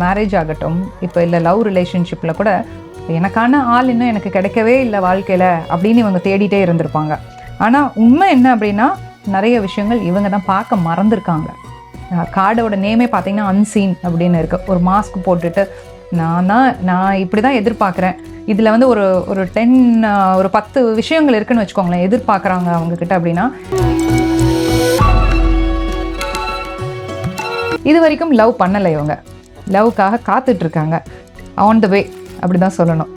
Marriage ஆகட்டும், இப்போ இல்லை லவ் ரிலேஷன்ஷிப்பில் கூட எனக்கான ஆள் இன்னும் எனக்கு கிடைக்கவே இல்லை வாழ்க்கையில் அப்படின்னு இவங்க தேடிட்டே இருந்திருப்பாங்க. ஆனால் உண்மை என்ன அப்படின்னா, நிறைய விஷயங்கள் இவங்க தான் பார்க்க மறந்துருக்காங்க. கார்டோட நேமே பார்த்தீங்கன்னா அன்சீன் அப்படின்னு இருக்குது. ஒரு மாஸ்க் போட்டுட்டு நான் இப்படி தான் எதிர்பார்க்குறேன், இதில் வந்து ஒரு 10 விஷயங்கள் இருக்குன்னு வச்சுக்கோங்களேன் எதிர்பார்க்குறாங்க அவங்கக்கிட்ட அப்படின்னா, இது வரைக்கும் லவ் பண்ணலை. இவங்க லவ்க்காக காத்துட்ருக்காங்க. ஆன் த வே அப்படி தான் சொல்லணும்.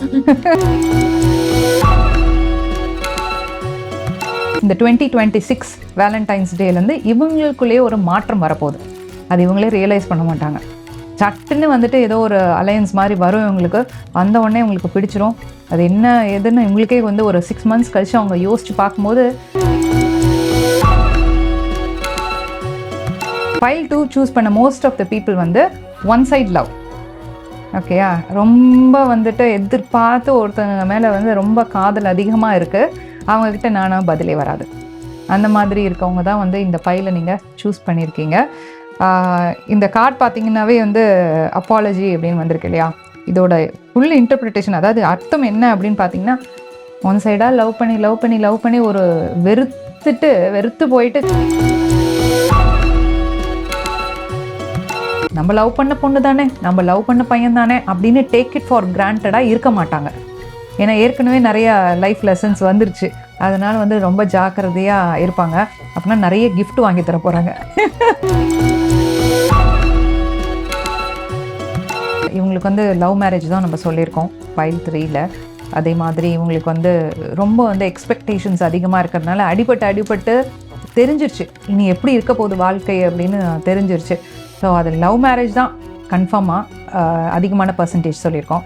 இந்த 2026 வேலண்டைன்ஸ் டேலேருந்து இவங்களுக்குள்ளேயே ஒரு மாற்றம் வரப்போகுது. அது இவங்களே ரியலைஸ் பண்ண மாட்டாங்க. சட்டுன்னு வந்துட்டு ஏதோ ஒரு அலையன்ஸ் மாதிரி வரும் இவங்களுக்கு. வந்த உடனே இவங்களுக்கு பிடிச்சிரும். அது என்ன எதுன்னு இவங்களுக்கே வந்து ஒரு 6 months கழிச்சு அவங்க யோசிச்சு பார்க்கும்போது, ஃபைல் 2 சூஸ் பண்ண மோஸ்ட் ஆஃப் த பீப்புள் வந்து ஒன் சைட் லவ். ஓகேயா, ரொம்ப வந்துட்டு எதிர்பார்த்து ஒருத்தங்க மேலே வந்து ரொம்ப காதல் அதிகமாக இருக்குது, அவங்கக்கிட்ட நானாக பதிலே வராது. அந்த மாதிரி இருக்கவங்க தான் வந்து இந்த ஃபைலை நீங்கள் சூஸ் பண்ணியிருக்கீங்க. இந்த கார்டு பார்த்தீங்கன்னாவே வந்து அப்பாலஜி அப்படின்னு வந்திருக்கு இல்லையா, இதோட ஃபுல் இன்டர்பிரிட்டேஷன், அதாவது அர்த்தம் என்ன அப்படின்னு பார்த்தீங்கன்னா, ஒன் சைடாக லவ் பண்ணி ஒரு வெறுத்து போயிட்டு நம்ம லவ் பண்ண பொண்ணு தானே, நம்ம லவ் பண்ண பையன் தானே அப்படின்னு டேக் இட் ஃபார் கிராண்டடாக இருக்க மாட்டாங்க. ஏன்னா ஏற்கனவே நிறைய லைஃப் லெசன்ஸ் வந்துருச்சு. அதனால வந்து ரொம்ப ஜாக்கிரதையாக இருப்பாங்க. அப்படின்னா நிறைய கிஃப்ட் வாங்கி தர போகிறாங்க. இவங்களுக்கு வந்து லவ் மேரேஜ் தான் நம்ம சொல்லியிருக்கோம் ஃபைல் 3ல். அதே மாதிரி இவங்களுக்கு வந்து ரொம்ப வந்து எக்ஸ்பெக்டேஷன்ஸ் அதிகமாக இருக்கிறதுனால அடிபட்டு தெரிஞ்சிருச்சு இனி எப்படி இருக்க போகுது வாழ்க்கை அப்படின்னு தெரிஞ்சிருச்சு. ஸோ அது லவ் மேரேஜ் தான் கன்ஃபார்மாக அதிகமான பர்சன்டேஜ் சொல்லியிருக்கோம்.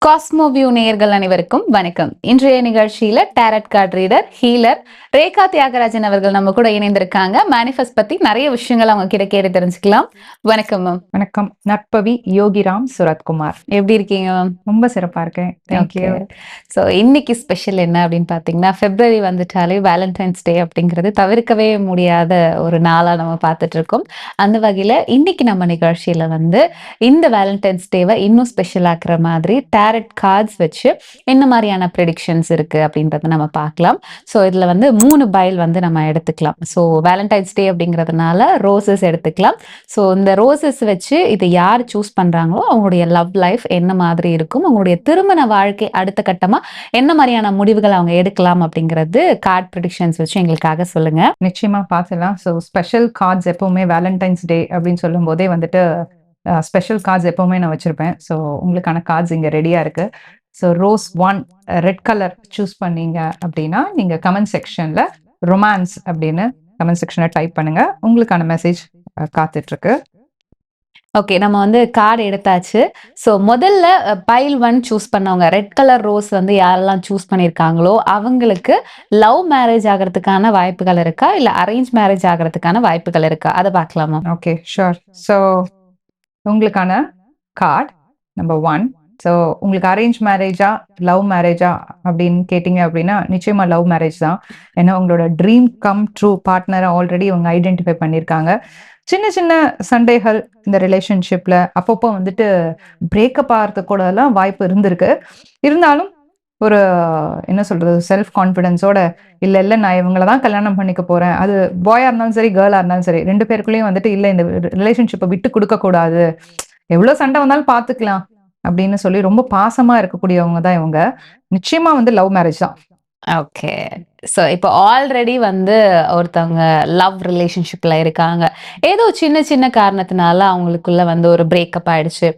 காஸ்மோவியூ நேயர்கள் அனைவருக்கும் வணக்கம். இன்றைய நிகழ்ச்சியில tarot card reader, healer Rekha Thyagarajan அவர்கள் நம்ம கூட இணைந்திருக்காங்க. மேனிஃபெஸ்ட் பத்தி நிறைய விஷயங்கள் அவங்க கிட்ட கேட்டு தெரிஞ்சுக்கலாம். வணக்கம் மேம். வணக்கம். நட்பவி யோகிராம் சுரத்குமார். எப்படி இருக்கீங்க மேம்? ரொம்ப சிறப்பாக இருக்கேன். தேங்க்யூ. ஸோ இன்னைக்கு ஸ்பெஷல் என்ன அப்படின்னு பார்த்தீங்கன்னா, February வந்துட்டாலே வேலண்டைன்ஸ் டே அப்படிங்கிறது தவிர்க்கவே முடியாத ஒரு நாளாக நம்ம பார்த்துட்டு இருக்கோம். அந்த வகையில் இன்னைக்கு நம்ம நிகழ்ச்சியில வந்து இந்த வேலண்டைன்ஸ் டேவை இன்னும் ஸ்பெஷல் ஆக்குற மாதிரி டேரட் கார்ட்ஸ் வச்சு என்ன மாதிரியான ப்ரெடிக்ஷன்ஸ் இருக்கு அப்படின்றத நம்ம பார்க்கலாம். ஸோ இதில் வந்து 3 பைல் வந்து நம்ம எடுத்துக்கலாம். ஸோ வேலண்டைன்ஸ் டே அப்படிங்கிறதுனால ரோசஸ் எடுத்துக்கலாம். ஸோ இந்த ரோசஸ் வச்சு இதை யார் சூஸ் பண்ணுறாங்களோ அவங்களுடைய லவ் லைஃப் என்ன மாதிரி இருக்கும், அவங்களுடைய திருமண வாழ்க்கை அடுத்த கட்டமாக என்ன மாதிரியான முடிவுகள் அவங்க எடுக்கலாம் அப்படிங்கிறது கார்ட் ப்ரெடிக்ஷன்ஸ் வச்சு எங்களுக்காக சொல்லுங்க. நிச்சயமாக பார்த்துலாம். ஸோ ஸ்பெஷல் கார்ட்ஸ் எப்போவுமே வேலண்டைன்ஸ் டே அப்படின்னு சொல்லும் போதே வந்துட்டு ஸ்பெஷல் கார்ட்ஸ் எப்போவுமே நான் வச்சுருப்பேன். ஸோ உங்களுக்கான கார்ட்ஸ் இங்கே ரெடியாக இருக்குது. So rose 1 red colour choose பண்ணீங்க அப்படின்னா நீங்கள் கமெண்ட் செக்ஷனில் ரொமான்ஸ் அப்படின்னு கமெண்ட் செக்ஷனில் டைப் பண்ணுங்கள். உங்களுக்கான மெசேஜ் காத்துட்ருக்கு. ஓகே, நம்ம வந்து கார்டு எடுத்தாச்சு. ஸோ முதல்ல பைல் 1 சூஸ் பண்ணவங்க ரெட் கலர் ரோஸ் வந்து யாரெல்லாம் சூஸ் பண்ணியிருக்காங்களோ அவங்களுக்கு லவ் மேரேஜ் ஆகிறதுக்கான வாய்ப்புகள் இருக்கா, இல்லை அரேஞ்ச் மேரேஜ் ஆகிறதுக்கான வாய்ப்புகள் இருக்கா, அதை பார்க்கலாமா? Okay, sure. ஸோ உங்களுக்கான கார்டு நம்பர் 1. ஸோ உங்களுக்கு அரேஞ்ச் மேரேஜா லவ் மேரேஜா அப்படின்னு கேட்டிங்க அப்படின்னா நிச்சயமாக லவ் மேரேஜ் தான். ஏன்னா உங்களோட ட்ரீம் கம் ட்ரூ பார்ட்னரை ஆல்ரெடி இவங்க ஐடென்டிஃபை பண்ணியிருக்காங்க. சின்ன சின்ன சண்டைகள் இந்த ரிலேஷன்ஷிப்பில் அப்பப்போ வந்துட்டு பிரேக்கப் ஆகிறதுக்கு கூடலாம் வாய்ப்பு இருந்திருக்கு. இருந்தாலும் ஒரு என்ன சொல்கிறது, செல்ஃப் கான்ஃபிடென்ஸோட இல்லை நான் இவங்கள தான் கல்யாணம் பண்ணிக்க போகிறேன், அது பாயாக இருந்தாலும் சரி கேர்ளாக இருந்தாலும் சரி, 2 பேருக்குள்ளேயும் வந்துட்டு இல்லை இந்த ரிலேஷன்ஷிப்பை விட்டு கொடுக்கக்கூடாது, எவ்வளோ சண்டை வந்தாலும் பார்த்துக்கலாம் அப்படின்னு சொல்லி ரொம்ப பாசமாக இருக்கக்கூடியவங்க தான் இவங்க. நிச்சயமாக வந்து லவ் மேரேஜ் தான். ஓகே, ஸோ இப்போ ஆல்ரெடி வந்து ஒருத்தவங்க லவ் ரிலேஷன்ஷிப்ல இருக்காங்க, ஏதோ சின்ன சின்ன காரணத்தினால அவங்களுக்குள்ள வந்து ஒரு பிரேக்கப் ஆயிடுச்சு.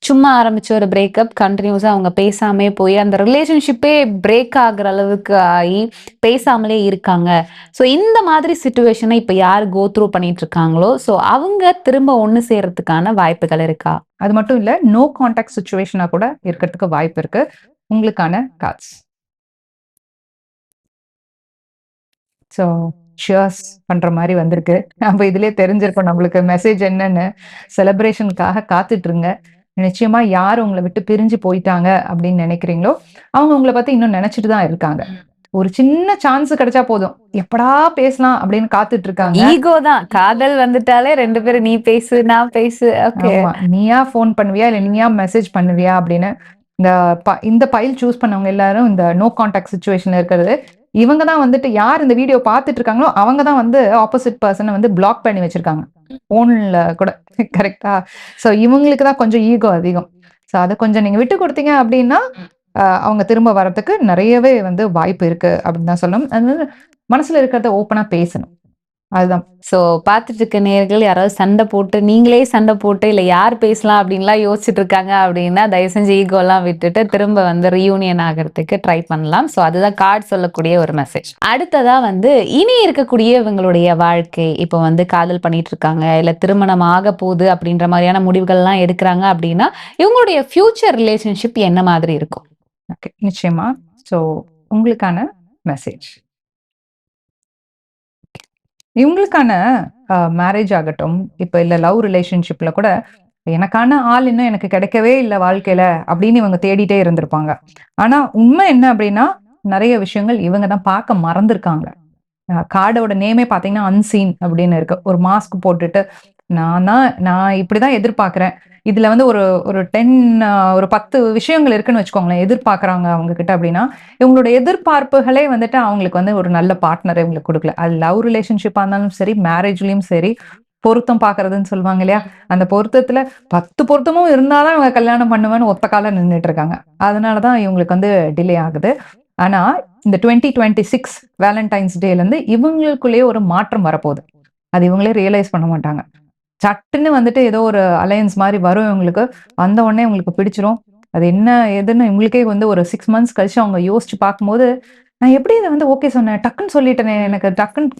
சும்மா ஆரம்பிச்ச ஒரு பிரேக்கப் கண்டினியூஸா அவங்க பேசாமே போய் அந்த ரிலேஷன்ஷிப்பே பிரேக் ஆகுற அளவுக்கு ஆகி பேசாமலே இருக்காங்க. ஸோ இந்த மாதிரி சுச்சுவேஷனை இப்போ யார் கோ த்ரூ பண்ணிட்டு இருக்காங்களோ ஸோ அவங்க திரும்ப ஒன்று சேர்றதுக்கான வாய்ப்புகள் இருக்கா? அது மட்டும் இல்லை, நோ கான்டாக்ட் சுச்சுவேஷனாக கூட இருக்கிறதுக்கு வாய்ப்பு இருக்கு. உங்களுக்கான கார்ட்ஸ். ஸோ ஷியர்ஸ் பண்ணுற மாதிரி வந்திருக்கு. நம்ம இதுலேயே தெரிஞ்சிருக்கோம் நம்மளுக்கு மெசேஜ் என்னன்னு. செலிப்ரேஷனுக்காக காத்துட்ருங்க. நிச்சயமாக யார் உங்களை விட்டு பிரிஞ்சு போயிட்டாங்க அப்படின்னு நினைக்கிறீங்களோ அவங்க உங்களை பற்றி இன்னும் நினச்சிட்டு தான் இருக்காங்க. ஒரு சின்ன சான்ஸ் கிடைச்சா போதும், எப்படா பேசலாம் அப்படின்னு காத்துட்டு இருக்காங்க. ஈகோ தான். காதல் வந்துட்டாலே 2 பேரும் நீ பேசு, நான் பேசு. ஓகே. ஆமா. நீயா ஃபோன் பண்ணுவியா? இல்ல நீயா மெசேஜ் பண்ணுவியா? அப்படின்னு இந்த இந்த பைல் சூஸ் பண்ணவங்க எல்லாரும் இந்த நோ கான்டாக்ட் சிச்சுவேஷன்ல இருக்கிறது. இவங்க தான் வந்துட்டு யார் இந்த வீடியோ பார்த்துட்டு இருக்காங்களோ, அவங்க தான் வந்து ஆப்போசிட் பெர்சன வந்து பிளாக் பண்ணி வச்சிருக்காங்க. ஃபோன்ல கூட கரெக்ட்டா? ஸோ இவங்களுக்கு தான் கொஞ்சம் ஈகோ அதிகம். ஸோ அத கொஞ்சம் நீங்க விட்டு குடுத்தீங்க அப்படின்னா, அவங்க திரும்ப வரதுக்கு நெறையவே வந்து வாய்ப்பு இருக்கு அப்படின்னு தான் சொல்லணும். அதனால மனசுல இருக்கிறத ஓப்பனா பேசணும். அதுதான். ஸோ பார்த்துட்டு இருக்க நேயர்கள் யாராவது சண்டை போட்டு, நீங்களே சண்டை போட்டு, இல்ல யார் பேசலாம் அப்படின்லாம் யோசிச்சுட்டு இருக்காங்க அப்படின்னா, தயவு செஞ்சு ஈகோலாம் விட்டுட்டு திரும்ப வந்து ரீயூனியன் ஆகறதுக்கு ட்ரை பண்ணலாம். ஸோ அதுதான் கார்ட் சொல்லக்கூடிய ஒரு மெசேஜ். அடுத்ததா வந்து இனி இருக்கக்கூடிய இவங்களுடைய வாழ்க்கை, இப்போ வந்து காதல் பண்ணிட்டு இருக்காங்க, இல்ல திருமணம் ஆக போகுது அப்படின்ற மாதிரியான முடிவுகள்லாம் எடுக்கிறாங்க அப்படின்னா, இவங்களுடைய ஃபியூச்சர் ரிலேஷன்ஷிப் என்ன மாதிரி இருக்கும்? ஓகே. நிச்சயமா. ஸோ உங்களுக்கான மெசேஜ். இவங்களுக்கான மேரேஜ் ஆகட்டும், இப்ப இல்ல லவ் ரிலேஷன்ஷிப்ல கூட, எனக்கான ஆள் இன்னும் எனக்கு கிடைக்கவே இல்ல வாழ்க்கையில, அப்படின்னு இவங்க தேடிட்டே இருந்திருப்பாங்க. ஆனா உண்மை என்ன அப்படின்னா, நெறைய விஷயங்கள் இவங்க தான் பார்க்க மறந்திருக்காங்க. கார்டோட நேமே பார்த்தீங்கன்னா, அன்சீன் அப்படின்னு இருக்கு. ஒரு மாஸ்க் போட்டுட்டு, நான் இப்படிதான் எதிர்பார்க்கிறேன். இதுல வந்து ஒரு ஒரு 10 ஒரு 10 விஷயங்கள் இருக்குன்னு வச்சுக்கோங்களேன். எதிர்பார்க்குறாங்க அவங்க கிட்ட அப்படின்னா, இவங்களோட எதிர்பார்ப்புகளே வந்துட்டு அவங்களுக்கு வந்து ஒரு நல்ல பார்ட்னர இவங்களுக்கு குடுக்கல. அது லவ் ரிலேஷன்ஷிப்பா இருந்தாலும் சரி, மேரேஜ்லயும் சரி, பொருத்தம் பார்க்கறதுன்னு சொல்லுவாங்க இல்லையா? அந்த பொருத்தத்துல 10 பொருத்தமும் இருந்தா தான் இவங்க கல்யாணம் பண்ணுவேன்னு ஒத்த கால்ல நின்னுட்டு இருக்காங்க. அதனால தான் இவங்களுக்கு வந்து டிலே ஆகுது. ஆனா, இந்த 2026 வேலண்டைன்ஸ் டேலருந்து இவங்களுக்குள்ளேயே ஒரு மாற்றம் வரப்போகுது. அது இவங்களே ரியலைஸ் பண்ண மாட்டாங்க. சட்டுன்னு வந்துட்டு ஏதோ ஒரு அலையன்ஸ் மாரி வரும் இவங்களுக்கு. வந்த உடனே இவங்களுக்கு பிடிச்சிரும். அது என்ன ஏதுன்னு இவங்களுக்கே வந்து ஒரு 6 மந்த்ஸ் கழிச்சு அவங்க யோசிச்சு பார்க்கும்போது, நான் எப்படி இத வந்து ஓகே சொன்னேன்? டக்குன்னு சொல்லிட்டேனே! எனக்கு டக்குன்னு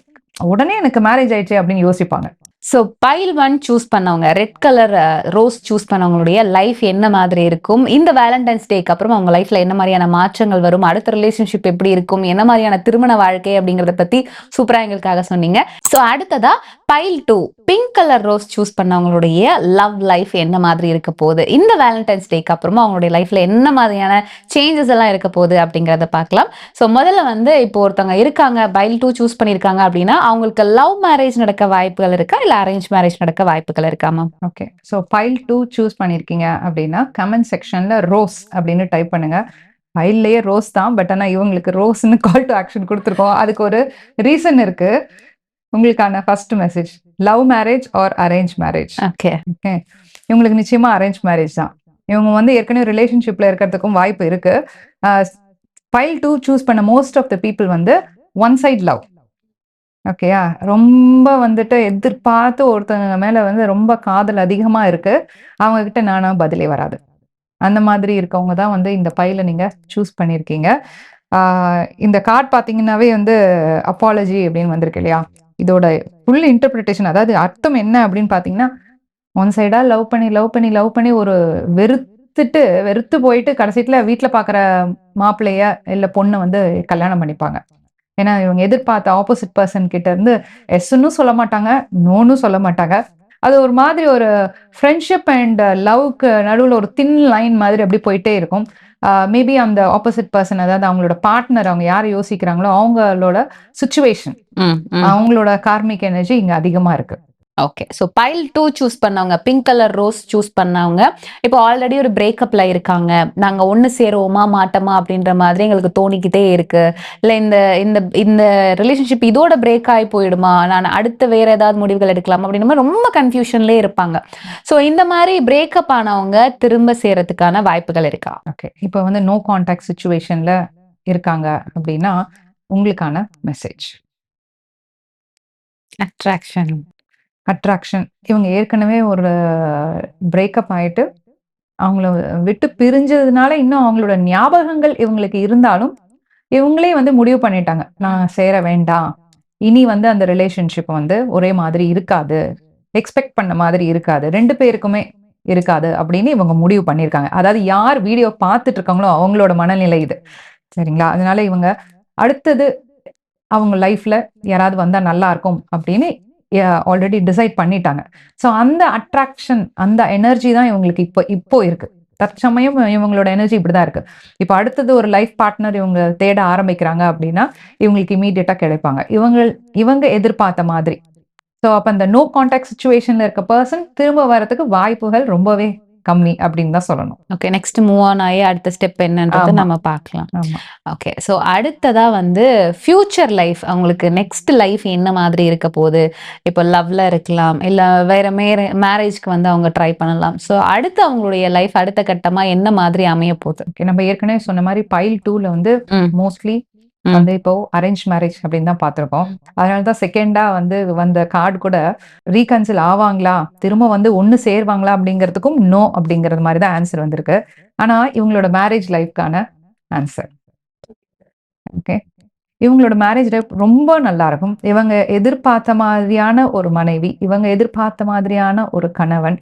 உடனே எனக்கு மேரேஜ் ஆயிடுச்சே! அப்படின்னு யோசிப்பாங்க. ஸோ பைல் 1 சூஸ் பண்ணவங்க, ரெட் கலர் ரோஸ் சூஸ் பண்ணவங்களுடைய லைஃப் என்ன மாதிரி இருக்கும்? இந்த வேலண்டைன்ஸ் டேக்கு அப்புறம் அவங்க லைஃப்ல என்ன மாரியான மாற்றங்கள் வரும்? அடுத்த ரிலேஷன்ஷிப் எப்படி இருக்கும்? என்ன மாரியான திருமண வாழ்க்கை அப்படிங்கிறத பத்தி சூப்பரா எங்களுக்காக சொன்னீங்க. ஸோ அடுத்ததா pile 2 pink colour rose choose பண்ணவங்களுடைய லவ் லைஃப் என்ன மாதிரி இருக்க போகுது? இந்த வேலண்டைன்ஸ் டேக்கு அப்புறமா அவங்களுடைய லைஃப்ல என்ன மாதிரியான சேஞ்சஸ் எல்லாம் இருக்க போகுது அப்படிங்கிறத பார்க்கலாம். ஸோ முதல்ல வந்து இப்போ ஒருத்தவங்க இருக்காங்க, பைல் 2 சூஸ் பண்ணியிருக்காங்க அப்படின்னா, அவங்களுக்கு லவ் மேரேஜ் நடக்க வாய்ப்புகள் இருக்கா? இல்ல அரேஞ்ச் மேரேஜ் நடக்க வாய்ப்புகள் இருக்கா ma'am? Okay. So file 2 choose பண்ணியிருக்கீங்க அப்படின்னா, கமெண்ட் செக்ஷன்ல ரோஸ் அப்படின்னு டைப் பண்ணுங்க. ஃபைல்லயே ரோஸ் தான். பட் ஆனா இவங்களுக்கு ரோஸ்ன்னு கால் டூ ஆக்ஷன் குடுத்துருக்கோம். அதுக்கு ஒரு ரீசன் இருக்கு. உங்களுக்கான first message. Love marriage or arrange marriage. Okay. Okay. இவங்களுக்கு நிச்சயமா அரேஞ்ச் மேரேஜ் தான். இவங்க வந்து ஏற்கனவே ரிலேஷன்ஷிப்ல இருக்கிறதுக்கும் வாய்ப்பு இருக்கு. அ ஃபைல் 2 சூஸ் பண்ண மோஸ்ட் ஆஃப் த பீப்பிள் வந்து ஒன் சைட் லவ். ஓகேயா? ரொம்ப வந்துட்டு எதிர்பார்த்து ஒருத்தவங்க மேல வந்து ரொம்ப காதல் அதிகமா இருக்கு. அவங்க கிட்ட நானா பதிலே வராது. அந்த மாதிரி இருக்கவங்க தான் வந்து இந்த பைல நீங்க சூஸ் பண்ணியிருக்கீங்க. ஆ இந்த கார்ட் பார்த்தீங்கன்னாவே வந்து அப்பாலஜி அப்படின்னு வந்திருக்கு இல்லையா? இதோட ஃபுல் இன்டர்பிரிட்டேஷன் அதாவது அர்த்தம் என்ன அப்படின்னு பார்த்தீங்கன்னா, ஒன் சைடா லவ் பண்ணி ஒரு வெறுத்து போயிட்டு கடைசில வீட்ல பார்க்குற மாப்பிள்ளைய, இல்ல பொண்ண வந்து கல்யாணம் பண்ணிப்பாங்க. ஏன்னா, இவங்க எதிர்பார்த்த ஆப்போசிட் பெர்சன் கிட்ட இருந்து எஸ்ன்னும் சொல்ல மாட்டாங்க, நோன்னு சொல்ல மாட்டாங்க. அது ஒரு மாதிரி ஒரு ஃப்ரெண்ட்ஷிப் அண்ட் லவ்க்கு நடுவுல ஒரு தின் லைன் மாதிரி அப்படி போயிட்டே இருக்கும். மேபி அந்த ஆப்போசிட் பெர்சன் அதாவது அவங்களோட பார்ட்னர் அவங்க யார யோசிக்கிறாங்களோ, அவங்களோட சிச்சுவேஷன், ம், ம். அவங்களோட கார்மிக் எனர்ஜி இங்க அதிகமா இருக்கு. ஓகே. ஸோ பைல் 2 சூஸ் பண்ணவங்க, பிங்க் கலர் ரோஸ் சூஸ் பண்ணவங்க, இப்போ ஆல்ரெடி ஒரு பிரேக்கப்ல இருக்காங்க. நாங்க ஒண்ணு சேருவோமா, மாட்டோமா அப்படின்ற மாதிரி எங்களுக்கு தோணிக்கிட்டே இருக்கு. இல்ல இந்த இந்த இந்த ரிலேஷன்ஷிப் இதோட பிரேக் ஆயி போயிடுமா? நான் அடுத்து வேற ஏதாவது முடிவுகள் எடுக்கலாமா? அப்படின்ற மாரி ரொம்ப கன்ஃப்யூஷன்லயே இருப்பாங்க. ஸோ இந்த மாரி பிரேக்கப் ஆனவங்க திரும்ப சேர்றதுக்கான வாய்ப்புகள் இருக்கா? ஓகே. இப்ப வந்து நோ கான்டாக்ட் சிச்சுவேஷன்ல இருக்காங்க அப்படின்னா, உங்களுக்கான மெசேஜ். அட்ராக்ஷன். அட்ராக்ஷன். இவங்க ஏற்கனவே ஒரு பிரேக்கப் ஆயிட்டு, அவங்கள விட்டு பிரிஞ்சதுனால இன்னும் அவங்களோட ஞாபகங்கள் இவங்களுக்கு இருந்தாலும், இவங்களே வந்து முடிவு பண்ணிட்டாங்க. நான் சேர வேண்டாம். இனி வந்து அந்த ரிலேஷன்ஷிப் வந்து ஒரே மாதிரி இருக்காது. எக்ஸ்பெக்ட் பண்ண மாதிரி இருக்காது. 2 பேருக்குமே இருக்காது அப்படின்னு இவங்க முடிவு பண்ணியிருக்காங்க. அதாவது யார் வீடியோ பார்த்துட்டு இருக்காங்களோ அவங்களோட மனநிலை இது. சரிங்களா? அதனால இவங்க அடுத்தது அவங்க லைஃப்ல யாராவது வந்தா நல்லா இருக்கும் அப்படின்னு ஆல்ரெடி டிசைட் பண்ணிட்டாங்க. ஸோ அந்த அட்ராக்ஷன், அந்த எனர்ஜி தான் இவங்களுக்கு இப்போ இப்போ இருக்கு. தற்சமயம் இவங்களோட எனர்ஜி இப்படிதான் இருக்கு. இப்போ அடுத்தது ஒரு லைஃப் பார்ட்னர் இவங்க தேட ஆரம்பிக்கிறாங்க அப்படின்னா இவங்களுக்கு இமீடியட்டா கிடைப்பாங்க. இவங்க எதிர்பார்த்த மாதிரி. ஸோ அப்ப அந்த நோ கான்டாக்ட் சிச்சுவேஷன்ல இருக்க பர்சன் திரும்ப வரதுக்கு வாய்ப்புகள் ரொம்பவே கம்மி அப்படின்னு தான் சொல்லணும். ஓகே. நெக்ஸ்ட் மூவ் ஆன் ஆகி அடுத்த ஸ்டெப் என்னன்றத ஆமா. நம்ம பார்க்கலாம். ஆமா. ஓகே. ஸோ அடுத்ததா வந்து ஃபியூச்சர் லைஃப் அவங்களுக்கு நெக்ஸ்ட் லைஃப் என்ன மாதிரி இருக்க போகுது? இப்போ லவ்ல இருக்கலாம், இல்ல வேற மேரேஜ்க்கு வந்து அவங்க ட்ரை பண்ணலாம். ஸோ அடுத்து அவங்களுடைய லைஃப் அடுத்த கட்டமா என்ன மாதிரி அமைய போகுது? ஓகே. நம்ம ஏற்கனவே சொன்ன மாதிரி பைல் 2ல வந்து மோஸ்ட்லி வந்து இப்போ அரேஞ்ச் மேரேஜ் அப்படின்னு தான் பார்த்திருக்கோம். அதனாலதான் செகண்டா வந்து வந்த கார்டு கூட ரீகன்சில் ஆவாங்களா, திரும்ப வந்து ஒண்ணு சேருவாங்களா அப்படிங்கிறதுக்கும் நோ அப்படிங்கிறது மாதிரி தான் ஆன்சர் வந்திருக்கு. ஆனா இவங்களோட மேரேஜ் லைஃப்கான ஆன்சர் ஓகே. இவங்களோட மேரேஜ் லைஃப் ரொம்ப நல்லா இருக்கும். இவங்க எதிர்பார்த்த மாதிரியான ஒரு மனைவி, இவங்க எதிர்பார்த்த மாதிரியான ஒரு கணவன்,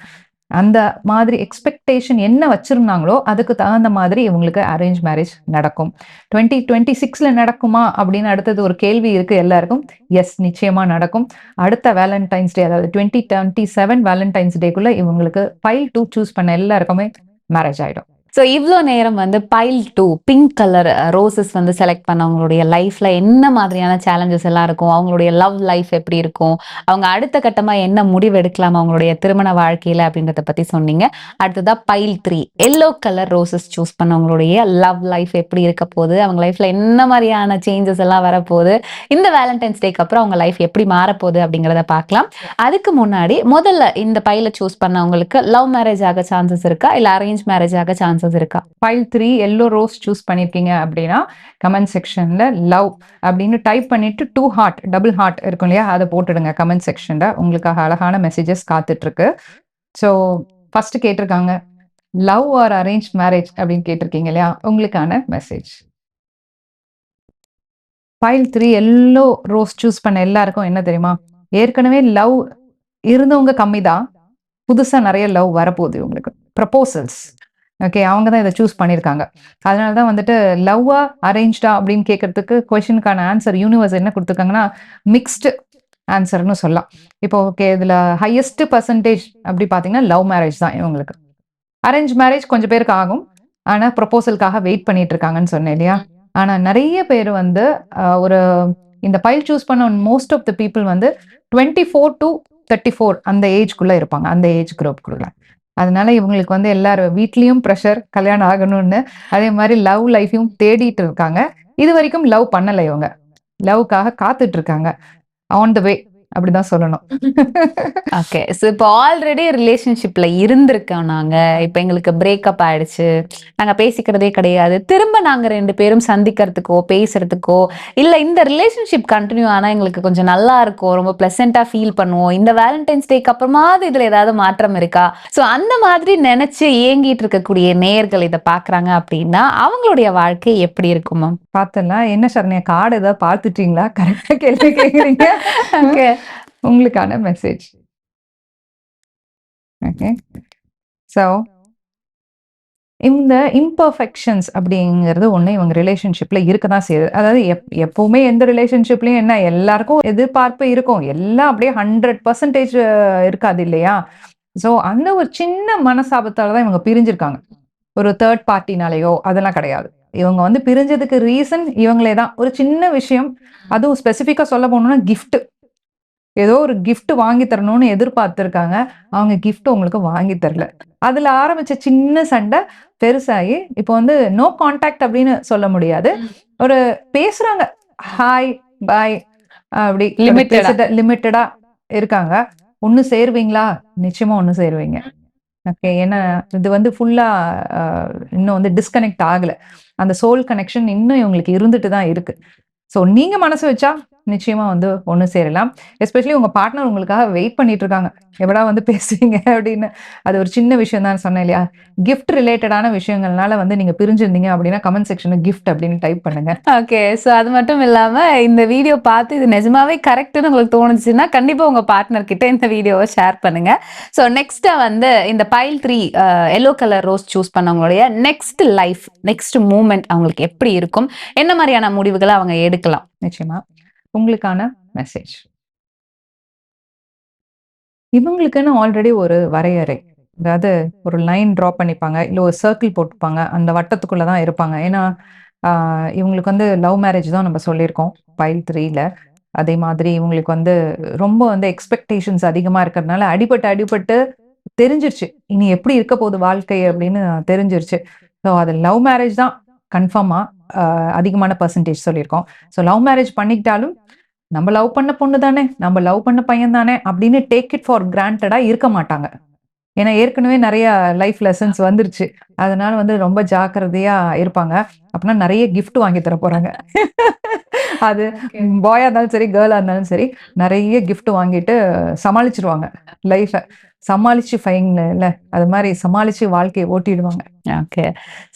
அந்த மாதிரி எக்ஸ்பெக்டேஷன் என்ன வச்சிருந்தாங்களோ அதுக்கு தகுந்த மாதிரி இவங்களுக்கு அரேஞ்ச் மேரேஜ் நடக்கும். 2026ல நடக்குமா அப்படின்னு அடுத்தது ஒரு கேள்வி இருக்கு எல்லாருக்கும். எஸ், நிச்சயமா நடக்கும். அடுத்த வேலண்டைன்ஸ் டே, அதாவது 2027 வேலண்டைன்ஸ் டேக்குள்ள இவங்களுக்கு பைல் 2 சூஸ் பண்ண எல்லாருக்குமே மேரேஜ் ஆயிடும். ஸோ இவ்வளோ நேரம் வந்து பைல் 2 பிங்க் கலர் ரோசஸ் வந்து செலக்ட் பண்ணவங்களுடைய லைஃப்ல என்ன மாதிரியான சேலஞ்சஸ் எல்லாம் இருக்கும், அவங்களுடைய லவ் லைஃப் எப்படி இருக்கும், அவங்க அடுத்த கட்டமா என்ன முடிவு எடுக்கலாம் அவங்களுடைய திருமண வாழ்க்கையில அப்படின்றத பத்தி சொன்னீங்க. அடுத்ததா pile 3 yellow colour roses choose பண்ணவங்களுடைய லவ் லைஃப் எப்படி இருக்க போகுது, அவங்க லைஃப்ல என்ன மாதிரியான சேஞ்சஸ் எல்லாம் வரப்போகுது, இந்த வேலண்டைன்ஸ் டேக்கு அப்புறம் அவங்க லைஃப் எப்படி மாறப்போகுது அப்படிங்கிறத பார்க்கலாம். அதுக்கு முன்னாடி முதல்ல இந்த பைல சூஸ் பண்ணவங்களுக்கு லவ் மேரேஜ் ஆக சான்சஸ் இருக்கா, இல்ல அரேஞ்ச் மேரேஜ் ஆக சான்சஸ் இருக்கா? பைல் 3 எல்லோ ரோஸ் சூஸ் பண்ணிருக்கீங்க அப்படின்னா கமெண்ட் செக்ஷன்ல லவ் அப்படின்னு டைப் பண்ணிட்டு 2 ஹார்ட் டபுள் ஹார்ட் இருக்கும் இல்லையா, அதை போட்டுடுங்க கமெண்ட் செக்ஷன்ல. உங்களுக்காக அழகான மெசேஜஸ் காத்துட்டு இருக்கு. ஸோ ஃபர்ஸ்ட் கேட்டிருக்காங்க லவ் ஆர் அரேஞ்ச் மேரேஜ் அப்படின்னு கேட்டிருக்கீங்க இல்லையா, உங்களுக்கான message. File 3 yellow rose choose பண்ண எல்லாருக்கும் என்ன தெரியுமா, ஏற்கனவே லவ் இருந்தவங்க கம்மி தான், புதுசா நிறைய லவ் வரப்போகுது உங்களுக்கு. ப்ரப்போசல்ஸ் ஓகே, அவங்க தான் இதை சூஸ் பண்ணியிருக்காங்க. அதனால தான் வந்துட்டு லவ்வா அரேஞ்ச்டா அப்படின்னு கேட்கறதுக்கு கொஸ்டினுக்கான ஆன்சர் யூனிவர்ஸ் என்ன கொடுத்துருக்காங்கன்னா மிக்ஸ்டு ஆன்சர்னு சொல்லலாம். இப்போ ஓகே, இதுல ஹையஸ்ட் பர்சன்டேஜ் அப்படி பார்த்தீங்கன்னா லவ் மேரேஜ் தான் இவங்களுக்கு. அரேஞ்ச் மேரேஜ் கொஞ்சம் பேருக்கு ஆகும், ஆனா ப்ரொபோசலுக்காக வெயிட் பண்ணிட்டு இருக்காங்கன்னு சொன்னேன் இல்லையா. ஆனா நிறைய பேர் வந்து ஒரு இந்த பைல் சூஸ் பண்ண மோஸ்ட் ஆஃப் த பீப்புள் வந்து 24 to 34 அந்த ஏஜ்குள்ள இருப்பாங்க, அந்த ஏஜ் குரூப்குள்ள. அதனால இவங்களுக்கு வந்து எல்லாரும் வீட்லயும் ப்ரெஷர் கல்யாணம் ஆகணும்னு, அதே மாதிரி லவ் லைஃபையும் தேடிட்டு இருக்காங்க. இது வரைக்கும் லவ் பண்ணல, இவங்க லவ்க்காக காத்துட்டு இருக்காங்க. ஆன் த வே அப்படிதான் சொல்லணும். ஓகே. ஸோ இப்போ ஆல்ரெடி ரிலேஷன்ஷிப்ல இருந்திருக்கோம் நாங்க. இப்போ எங்களுக்கு பிரேக்கப் ஆயிடுச்சு, நாங்க பேசிக்கிறதே கிடையாது, திரும்ப நாங்க 2 பேரும் சந்திக்கிறதுக்கோ பேசுறதுக்கோ இல்ல இந்த ரிலேஷன்ஷிப் கண்டினியூ ஆனா எங்களுக்கு கொஞ்சம் நல்லா இருக்கும், ரொம்ப பிளசண்டா ஃபீல் பண்ணுவோம், இந்த வேலண்டைன்ஸ் டேக்கு அப்புறமாவது இதுல ஏதாவது மாற்றம் இருக்கா, ஸோ அந்த மாதிரி நினைச்சு ஏங்கிட்டு இருக்கக்கூடிய நேயர்கள் இதை பாக்குறாங்க அப்படின்னா அவங்களுடைய வாழ்க்கை எப்படி இருக்கும் மேம்? பார்த்தலாம். என்ன சரண்யா, கார்டு ஏதாவது பார்த்துட்டீங்களா? கரெக்டா கேள்வி கேக்குறீங்க. ஓகே. உங்களுக்கான மெசேஜ். ஓகே. ஸோ இந்த இம்பர்ஃபெக்ஷன்ஸ் அப்படிங்கிறது ஒண்ணு இவங்க ரிலேஷன்ஷிப்ல இருக்க தான் செய்யுது. அதாவது எப்பவுமே எந்த ரிலேஷன்ஷிப்லயும் என்ன எல்லாருக்கும் எதிர்பார்ப்பு இருக்கும், எல்லாம் அப்படியே 100% இருக்காது இல்லையா. ஸோ அந்த ஒரு சின்ன மனசாபத்தால தான் இவங்க பிரிஞ்சிருக்காங்க. ஒரு தேர்ட் பார்ட்டினாலேயோ அதெல்லாம் கிடையாது. இவங்க வந்து பிரிஞ்சதுக்கு ரீசன் இவங்களே தான். ஒரு சின்ன விஷயம், அதுவும் ஸ்பெசிஃபிக்கா சொல்ல போனோம்னா கிஃப்ட். ஏதோ ஒரு கிஃப்ட் வாங்கி தரணும்னு எதிர்பார்த்திருக்காங்க, அவங்க கிஃப்ட் உங்களுக்கு வாங்கி தரல. அதுல ஆரம்பிச்ச சின்ன சண்டை பெருசாகி இப்போ வந்து நோ கான்டாக்ட் அப்படின்னு சொல்ல முடியாது, ஒரு பேசுறாங்க, ஹாய் பாய் அப்படி லிமிட்டடா இருக்காங்க. ஒண்ணு சேருவீங்களா? நிச்சயமா ஒண்ணு சேருவீங்க. ஓகே. ஏன்னா இது வந்து ஃபுல்லா இன்னும் வந்து டிஸ்கனெக்ட் ஆகல. அந்த சோல் கனெக்ஷன் இன்னும் இவங்களுக்கு இருந்துட்டு தான் இருக்கு. ஸோ நீங்க மனசு வச்சா நிச்சயமா வந்து ஒண்ணு சேரலாம். எஸ்பெஷலி உங்க பார்ட்னர் உங்களுக்காக வெயிட் பண்ணிட்டு இருக்காங்க, எப்படா வந்து பேசுவீங்க அப்படின்னு. அது ஒரு சின்ன விஷயம் தான் சொன்னேன் இல்லையா. கிஃப்ட் ரிலேட்டடான விஷயங்கள்னால வந்து நீங்க பிரிஞ்சிருந்தீங்க அப்படின்னா கமெண்ட் செக்ஷன்ல கிஃப்ட் அப்படின்னு டைப் பண்ணுங்க. ஓகே. ஸோ அது மட்டும் இல்லாம இந்த வீடியோ பார்த்து இது நிஜமாவே கரெக்ட்னு உங்களுக்கு தோணுச்சுன்னா கண்டிப்பா உங்க பார்ட்னர் கிட்ட இந்த வீடியோவை ஷேர் பண்ணுங்க. ஸோ நெக்ஸ்டா வந்து இந்த pile 3 yellow colour rose choose பண்ணவங்களுடைய நெக்ஸ்ட் லைஃப், நெக்ஸ்ட் மூமெண்ட் அவங்களுக்கு எப்படி இருக்கும், என்ன மாதிரியான முடிவுகளை அவங்க எடுக்கலாம்? நிச்சயமா உங்களுக்கான மெசேஜ். இவங்களுக்குன்னு ஆல்ரெடி ஒரு வரையறை, அதாவது ஒரு லைன் ட்ரா பண்ணிப்பாங்க. இல்ல ஒரு சர்க்கிள் போட்டுப்பாங்க. அந்த வட்டத்துக்குள்ள தான் இருப்பாங்க. ஏன்னா, ஆ இவங்களுக்கு வந்து லவ் மேரேஜ் தான் நம்ம சொல்லியிருக்கோம். பைல் 3ல. அதே மாதிரி இவங்களுக்கு வந்து ரொம்ப வந்து எக்ஸ்பெக்டேஷன்ஸ் அதிகமா இருக்கிறதுனால, அடிபட்டு, அடிபட்டு தெரிஞ்சிருச்சு. இனி எப்படி இருக்க போகுது வாழ்க்கை அப்படின்னு தெரிஞ்சிருச்சு. ஸோ அது லவ் மேரேஜ் தான் கன்ஃபார்மா அதிகமான பெர்சன்டேஜ் சொல்லியிருக்கோம். ஸோ லவ் மேரேஜ் பண்ணிக்கிட்டாலும், நம்ம லவ் பண்ண பொண்ணு தானே, நம்ம லவ் பண்ண பையன் தானே அப்படின்னு டேக் இட் ஃபார் கிராண்டடா இருக்க மாட்டாங்க. ஏன்னா ஏற்கனவே நெறைய லைஃப் லெசன்ஸ் வந்துருச்சு. அதனால வந்து ரொம்ப ஜாக்கிரதையா இருப்பாங்க. அப்பன்னா நெறைய கிஃப்ட் வாங்கி தர போறாங்க. அது ஓகே. பாயா இருந்தாலும் சரி, கேர்லா இருந்தாலும் சரி, நெறைய கிஃப்ட் வாங்கிட்டு சமாளிச்சுருவாங்க லைஃப. சமாளிச்சு ஃபைன்ல அது மாரி சமாளிச்சு வாழ்க்கைய ஓட்டிடுவாங்க. ஓகே.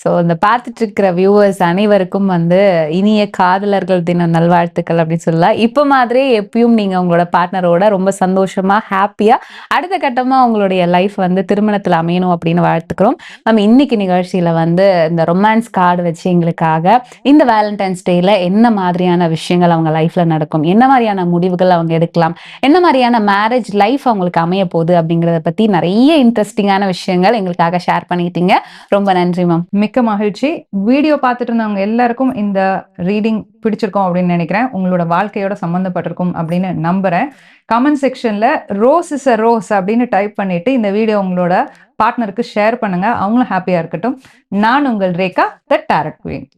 ஸோ இந்த பார்த்துட்டு இருக்கிற வியூவர்ஸ் அனைவருக்கும் வந்து இனிய காதலர்கள் தின நல்வாழ்த்துக்கள் அப்படின்னு சொல்லலாம். இப்ப மாதிரியே எப்பயும் நீங்க உங்களோட பார்ட்னரோட ரொம்ப சந்தோஷமா, ஹேப்பியா அடுத்த கட்டமா உங்களுடைய லைஃப் வந்து திருமணத்துல அமையணும் அப்படின்னு வாழ்த்துக்கிறோம். மேம் இன்னைக்கு நிகழ்ச்சியில வந்து இந்த ரொமான்ஸ் கார்டு வச்சு எங்களுக்காக இந்த வேலண்டைன்ஸ் டேல என்ன மாதிரியான விஷயங்கள் அவங்க லைஃப்ல நடக்கும்? என்ன மாரியான முடிவுகள் அவங்க எடுக்கலாம்? என்ன மாரியான மேரேஜ் லைஃப் அவங்களுக்கு அமைய போகுது அப்படிங்கிறத பத்தி நெறைய இன்ட்ரஸ்டிங்கான விஷயங்கள் எங்களுக்காக ஷேர் பண்ணிக்கிட்டீங்க. ரொம்ப நன்றி மேம். மிக்க மகிழ்ச்சி. வீடியோ பார்த்துட்டு இருந்தவங்க எல்லாருக்கும் இந்த ரீடிங் பிடிச்சிருக்கும் அப்படின்னு நெனைக்கிறேன். உங்களோட வாழ்க்கையோட சம்மந்தப்பட்டிருக்கும் அப்படின்னு நம்புறேன். கமெண்ட் செக்ஷன்ல "ரோஸ் இஸ் அ ரோஸ்" அப்படின்னு டைப் பண்ணிட்டு இந்த வீடியோ உங்களோட பார்ட்னருக்கு ஷேர் பண்ணுங்க. அவங்களும் ஹேப்பியா இருக்கட்டும். நான் உங்கள் ரேகா, த டாரட் குயின்.